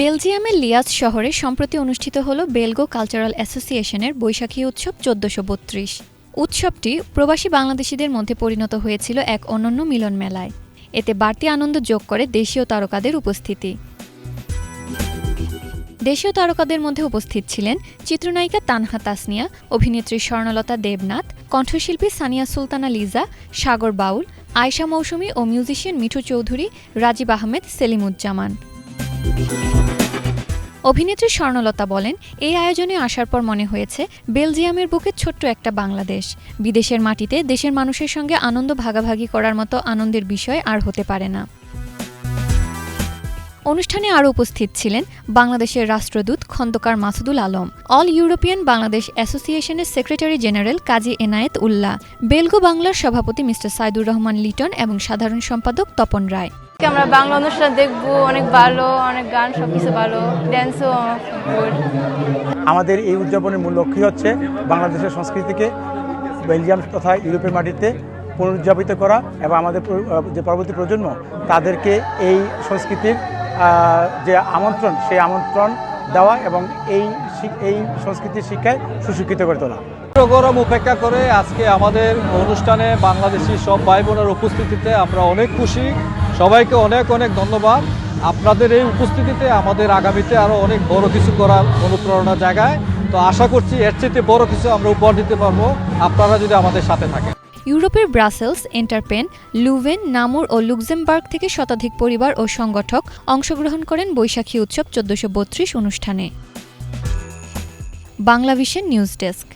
বেলজিয়ামের লিয়াজ শহরে সম্প্রতি অনুষ্ঠিত হল বেলগো কালচারাল অ্যাসোসিয়েশনের বৈশাখী উৎসব ১৪৩২। উৎসবটি প্রবাসী বাংলাদেশিদের মধ্যে পরিণত হয়েছিল এক অনন্য মিলন মেলায়। এতে বাড়তি আনন্দ যোগ করে দেশীয় তারকাদের উপস্থিতি। দেশীয় তারকাদের মধ্যে উপস্থিত ছিলেন চিত্রনায়িকা তানহা তাসনিয়া, অভিনেত্রী স্বর্ণলতা দেবনাথ, কণ্ঠশিল্পী সানিয়া সুলতানা লিজা, সাগর বাউল, আয়শা মৌসুমী ও মিউজিশিয়ান মিঠু চৌধুরী, রাজীব আহমেদ, সেলিমুজ্জামান। অভিনেত্রী স্বর্ণলতা বলেন, এই আয়োজনে আসার পর মনে হয়েছে বেলজিয়ামের বুকে ছোট্ট একটা বাংলাদেশ। বিদেশের মাটিতে দেশের মানুষের সঙ্গে আনন্দ ভাগাভাগি করার মতো আনন্দের বিষয় আর হতে পারে না। অনুষ্ঠানে আরও উপস্থিত ছিলেন বাংলাদেশের রাষ্ট্রদূত খন্দকার মাসুদুল আলম, অল ইউরোপিয়ান বাংলাদেশ অ্যাসোসিয়েশনের সেক্রেটারি জেনারেল কাজী এনায়েত উল্লাহ, বেলগো বাংলার সভাপতি মিস্টার সাইদুর রহমান লিটন এবং সাধারণ সম্পাদক তপন রায়। আমরা বাংলা অনুষ্ঠান দেখবো, অনেক ভালো, অনেক গান, সবকিছু ভালো, ড্যান্সও গুড। আমাদের এই উদযাপনের মূল লক্ষ্য হচ্ছে বাংলাদেশের সংস্কৃতিকে বেলজিয়াম তথা ইউরোপের মাটিতে পুনরুজ্জীবিত করা এবং আমাদের যে পরবর্তী প্রজন্ম তাদেরকে এই সংস্কৃতির যে আমন্ত্রণ সেই আমন্ত্রণ দেওয়া এবং এই সংস্কৃতির শিক্ষায় সুশিক্ষিত করে তোলা। গরম উপেক্ষা করে আজকে আমাদের অনুষ্ঠানে বাংলাদেশি সব ভাই বোনের উপস্থিতিতে আমরা অনেক খুশি। সবাইকে অনেক অনেক ধন্যবাদ। আপনাদের এই উপস্থিতিতে আমাদের আগামীতে আরও অনেক বড় কিছু করার অনুপ্রেরণা জায়গায়। তো আশা করছি এর চেয়ে বড় কিছু আমরা উপহার দিতে পারবো আপনারা যদি আমাদের সাথে থাকেন। ইউরোপের ব্রাসেলস, এন্টারপেন, লুভেন, নামুর ও লুক্সেমবার্গ থেকে শতাধিক পরিবার ও সংগঠক অংশগ্রহণ করেন বৈশাখী উৎসব ১৪৩২ অনুষ্ঠানে। Banglavision news desk.